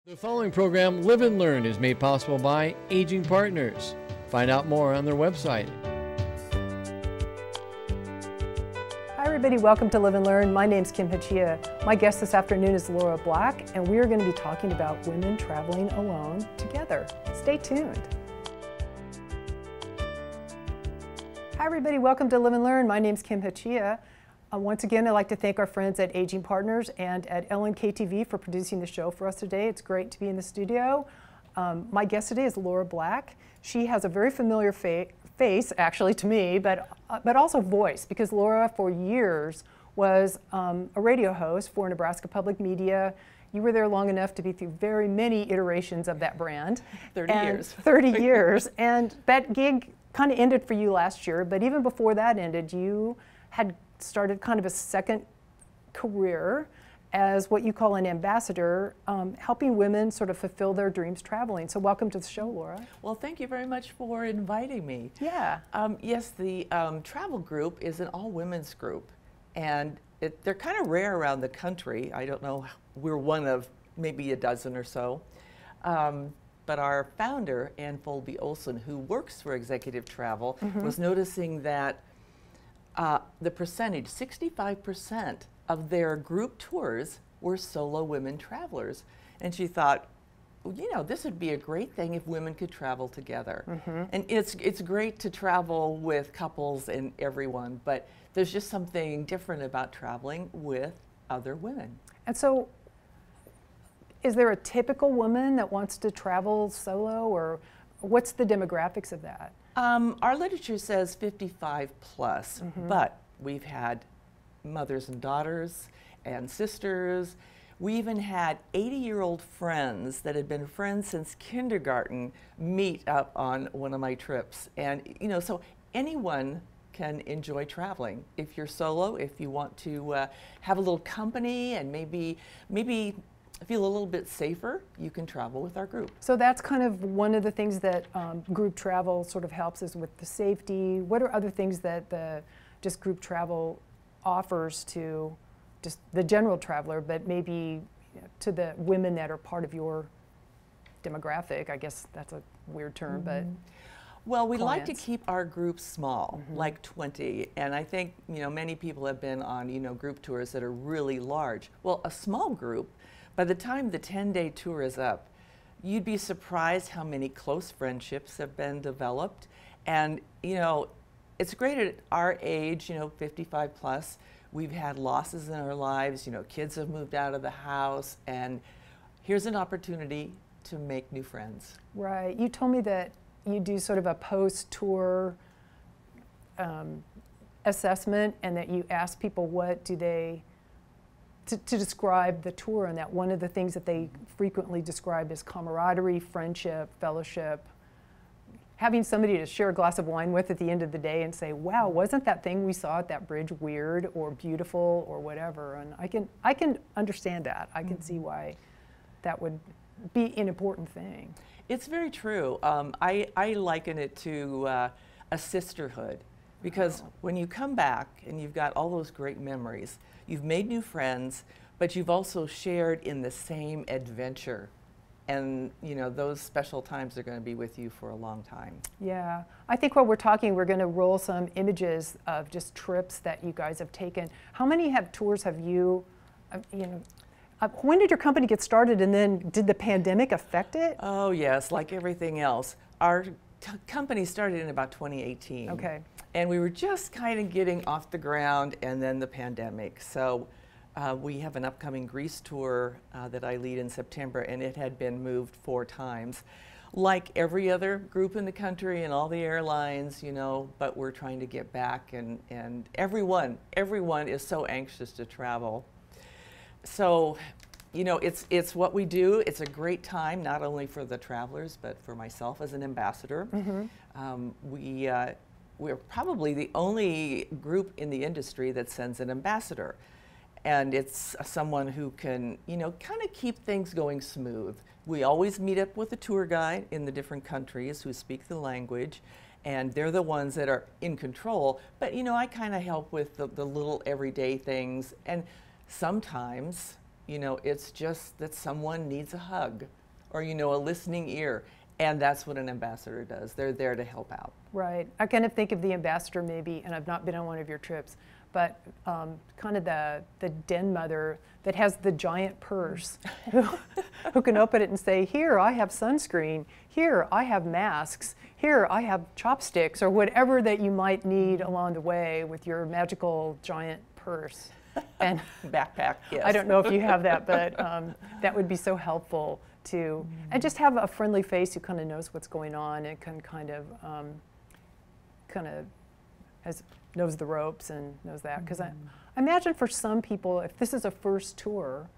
The following program, Live and Learn, is made possible by Aging Partners. Find out more on their website. Hi everybody, welcome to Live and Learn. My name's Kim Hachia. My guest this afternoon is Lora Black, and we are going to be talking about women traveling alone together. Stay tuned. Hi everybody, welcome to Live and Learn. My name's Kim Hachia. Once again, I'd like to thank our friends at Aging Partners and at LNK-TV for producing the show for us today. It's great to be in the studio. My guest today is Lora Black. She has a very familiar face, actually, to me, but also voice, because Lora, for years, was a radio host for Nebraska Public Media. You were there long enough to be through very many iterations of that brand. 30 years. 30 years. And that gig kind of ended for you last year, but even before that ended, you had started kind of a second career as what you call an ambassador, helping women sort of fulfill their dreams traveling. So welcome to the show, Lora. Well, thank you very much for inviting me. Yeah. Yes, the travel group is an all-women's group, and they're kind of rare around the country. I don't know, we're one of maybe a dozen or so. But our founder, Ann Folby Olson, who works for Executive Travel, was noticing that the percentage, 65% of their group tours were solo women travelers. And she thought, well, you know, this would be a great thing if women could travel together. And it's great to travel with couples and everyone, but there's just something different about traveling with other women. And so, is there a typical woman that wants to travel solo, or what's the demographics of that? Our literature says 55 plus, but we've had mothers and daughters and sisters. We even had 80-year-old friends that had been friends since kindergarten meet up on one of my trips. And, you know, so anyone can enjoy traveling. If you're solo, if you want to have a little company and maybe feel a little bit safer, you can travel with our group. So that's kind of one of the things that group travel sort of helps us with the safety. What are other things that the just group travel offers to just the general traveler, but maybe to the women that are part of your demographic? I guess that's a weird term, but well, we like to clients. keep our groups small, like 20, and I think, you know, many people have been on, you know, group tours that are really large. Well, a small group, by the time the 10-day tour is up, you'd be surprised how many close friendships have been developed. And, you know, it's great at our age, you know, 55 plus, we've had losses in our lives, you know, kids have moved out of the house, and here's an opportunity to make new friends. Right. You told me that you do sort of a post-tour assessment, and that you ask people what do they, to describe the tour, and that one of the things that they frequently describe is camaraderie, friendship, fellowship. Having somebody to share a glass of wine with at the end of the day and say, wow, wasn't that thing we saw at that bridge weird or beautiful or whatever? And I can understand that. I can see why that would be an important thing. It's very true. I liken it to a sisterhood, because when you come back and you've got all those great memories, you've made new friends, but you've also shared in the same adventure. And, you know, those special times are going to be with you for a long time. Yeah. I think while we're talking, we're going to roll some images of just trips that you guys have taken. How many tours have you, when did your company get started, and then did the pandemic affect it? Oh, yes, like everything else. Our company started in about 2018. Okay. And we were just kind of getting off the ground, and then the pandemic. So we have an upcoming Greece tour that I lead in September, and it had been moved 4 times. Like every other group in the country and all the airlines, you know, but we're trying to get back, and everyone is so anxious to travel. So, you know, it's what we do. It's a great time, not only for the travelers, but for myself as an ambassador. We're probably the only group in the industry that sends an ambassador. And it's someone who can, you know, kind of keep things going smooth. We always meet up with a tour guide in the different countries who speak the language, and they're the ones that are in control. But, you know, I kind of help with the little everyday things. And sometimes You know, it's just that someone needs a hug or, you know, a listening ear. And that's what an ambassador does. They're there to help out. Right. I kind of think of the ambassador maybe, and I've not been on one of your trips, but kind of the den mother that has the giant purse who can open it and say, here, I have sunscreen. Here, I have masks. Here, I have chopsticks, or whatever that you might need along the way with your magical giant purse. And backpack, yes. I don't know if you have that, but that would be so helpful to, and just have a friendly face who kind of knows what's going on and can kind of knows the ropes and knows that. Because I imagine for some people, if this is a first tour,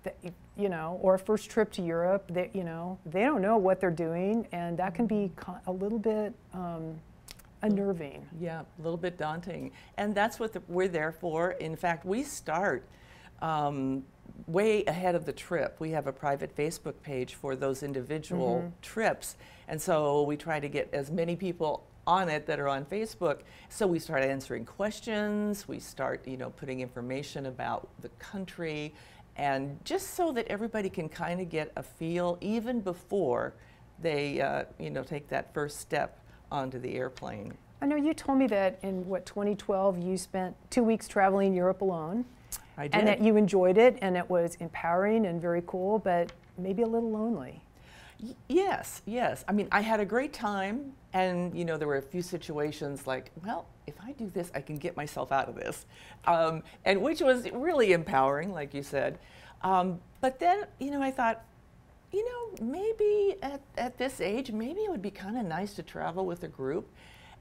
that you know, or a first trip to Europe, that you know, they don't know what they're doing, and that can be a little bit unnerving. Yeah, a little bit daunting, and that's what we're there for. In fact, we start way ahead of the trip. We have a private Facebook page for those individual trips, and so we try to get as many people on it that are on Facebook. So we start answering questions, we start, you know, putting information about the country, and just so that everybody can kind of get a feel even before they, you know, take that first step onto the airplane. I know you told me that in, what, 2012, you spent 2 weeks traveling Europe alone. I did. And that you enjoyed it, and it was empowering and very cool, but maybe a little lonely. Yes, yes. I mean, I had a great time, and you know, there were a few situations like, well, if I do this, I can get myself out of this, and which was really empowering, like you said. But then, you know, I thought, you know, maybe at this age, maybe it would be kind of nice to travel with a group.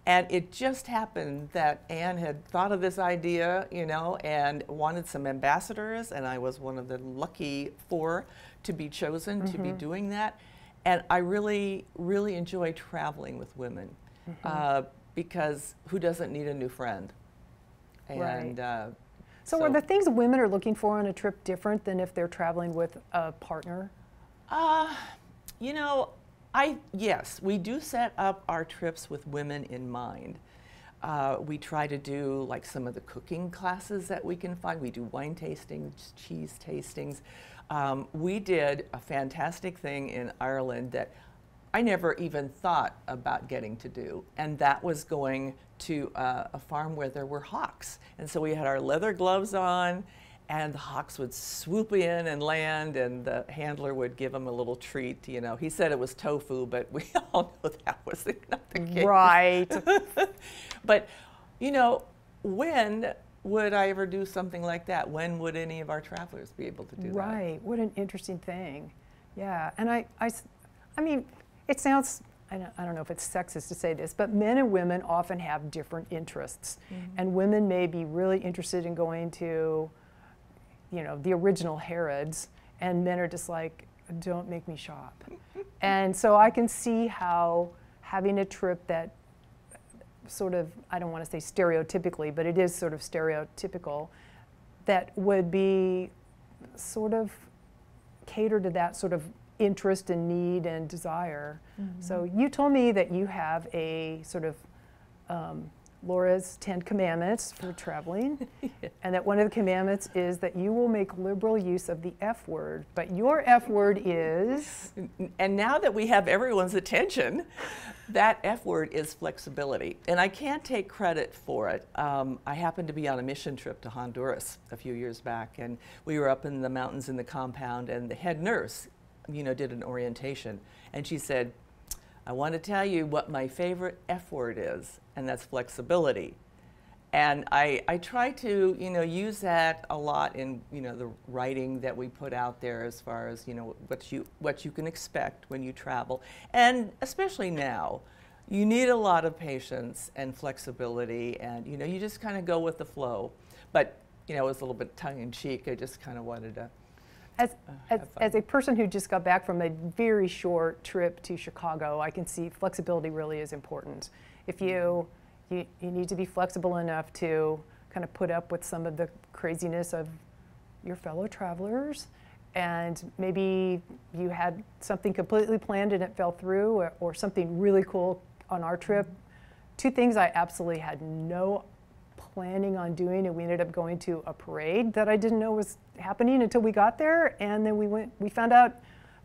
And it just happened that Anne had thought of this idea, you know, and wanted some ambassadors, and I was one of the lucky 4 to be chosen to be doing that. And I really, really enjoy traveling with women because who doesn't need a new friend? And right. So are the things women are looking for on a trip different than if they're traveling with a partner? You know, yes, we do set up our trips with women in mind. We try to do like some of the cooking classes that we can find. We do wine tastings, cheese tastings. We did a fantastic thing in Ireland that I never even thought about getting to do, and that was going to a farm where there were hawks. And so we had our leather gloves on, and the hawks would swoop in and land, and the handler would give them a little treat. You know, he said it was tofu, but we all know that was not the case. Right. But, you know, when would I ever do something like that? When would any of our travelers be able to do that? Right. What an interesting thing. Yeah. And I mean, it sounds, I don't know if it's sexist to say this, but men and women often have different interests. And women may be really interested in going to, you know, the original Harrods, and men are just like, don't make me shop. And so I can see how having a trip that sort of, I don't want to say stereotypically, but it is sort of stereotypical, that would be sort of cater to that sort of interest and need and desire. So you told me that you have a sort of Laura's 10 commandments for traveling, and that one of the commandments is that you will make liberal use of the F word, but your F word is? And now that we have everyone's attention, that F word is flexibility, and I can't take credit for it. I happened to be on a mission trip to Honduras a few years back, and we were up in the mountains in the compound, and the head nurse, you know, did an orientation, and she said, I want to tell you what my favorite F word is, and that's flexibility. And I try to, you know, use that a lot in, you know, the writing that we put out there as far as, you know, what you can expect when you travel. And especially now, you need a lot of patience and flexibility, and, you know, you just kind of go with the flow. But, you know, it was a little bit tongue-in-cheek. I just kind of wanted to As a person who just got back from a very short trip to Chicago, I can see flexibility really is important. If you need to be flexible enough to kind of put up with some of the craziness of your fellow travelers, and maybe you had something completely planned and it fell through, or something really cool on our trip. 2 things I absolutely had no planning on doing, and we ended up going to a parade that I didn't know was happening until we got there, and then we found out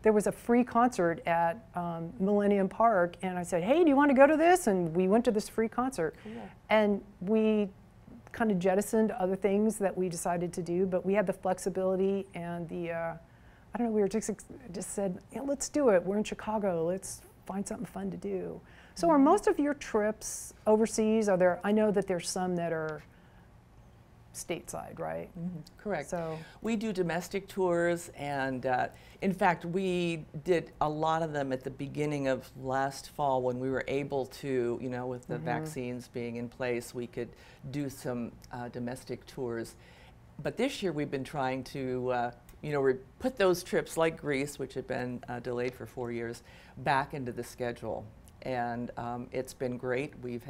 there was a free concert at Millennium Park, and I said, hey, do you want to go to this? And we went to this free concert. Cool. And we kind of jettisoned other things that we decided to do, but we had the flexibility and the, I don't know, we were just said, yeah, let's do it. We're in Chicago, let's find something fun to do. So are most of your trips overseas? Are there, I know that there's some that are stateside, right? Mm-hmm. Correct. So we do domestic tours, and in fact, we did a lot of them at the beginning of last fall when we were able to, you know, with the vaccines being in place, we could do some domestic tours. But this year we've been trying to, you know, put those trips like Greece, which had been delayed for 4 years, back into the schedule. And it's been great. We've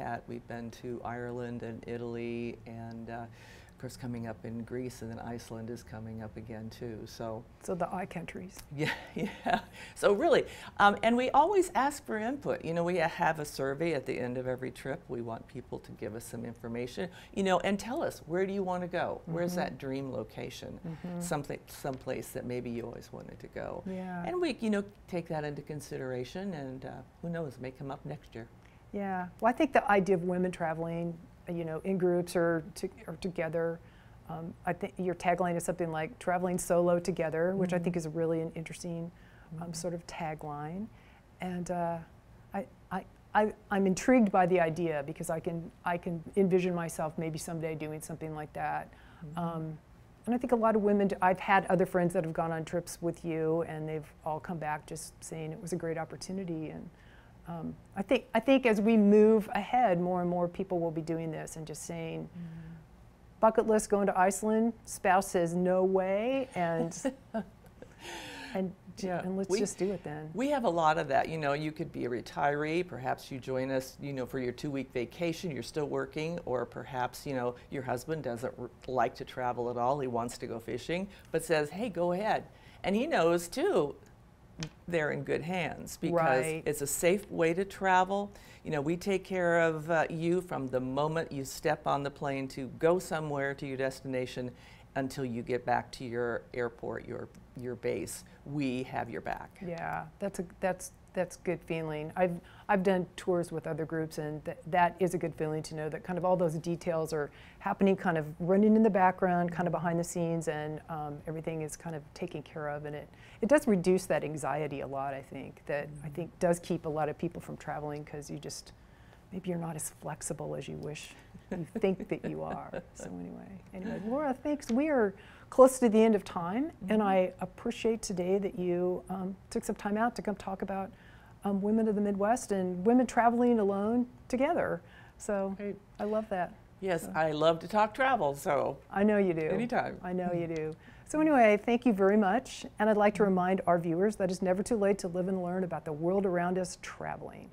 been to Ireland and Italy, and of course coming up in Greece, and then Iceland is coming up again too. So the I countries. Yeah, yeah. So really, and we always ask for input. You know, we have a survey at the end of every trip. We want people to give us some information, you know, and tell us, where do you want to go? Where's that dream location? Someplace that maybe you always wanted to go. Yeah. And we, you know, take that into consideration, and who knows, may come up next year. Yeah. Well, I think the idea of women traveling, you know, in groups or together. I think your tagline is something like traveling solo together, which I think is really an interesting sort of tagline. And I'm intrigued by the idea because I can envision myself maybe someday doing something like that. And I think a lot of women, I've had other friends that have gone on trips with you, and they've all come back just saying it was a great opportunity. And I think as we move ahead, more and more people will be doing this and just saying, bucket list going to Iceland, spouse says no way, and let's just do it then. We have a lot of that. You know, you could be a retiree, perhaps you join us, you know, for your 2-week vacation, you're still working, or perhaps, you know, your husband doesn't like to travel at all, he wants to go fishing, but says, hey, go ahead. And he knows too, they're in good hands because it's a safe way to travel. You know, we take care of you from the moment you step on the plane to go somewhere to your destination until you get back to your airport, your base. We have your back. Yeah, that's good feeling. I've done tours with other groups, and that is a good feeling to know that kind of all those details are happening, kind of running in the background, kind of behind the scenes, and everything is kind of taken care of. And it does reduce that anxiety a lot. I think does keep a lot of people from traveling because maybe you're not as flexible as you wish you think that you are. So anyway, Lora, thanks. We are close to the end of time, and I appreciate today that you took some time out to come talk about women of the Midwest and women traveling alone together. So I love that. Yes, so. I love to talk travel, so. I know you do. Anytime. I know you do. So anyway, thank you very much. And I'd like to remind our viewers that it's never too late to live and learn about the world around us traveling.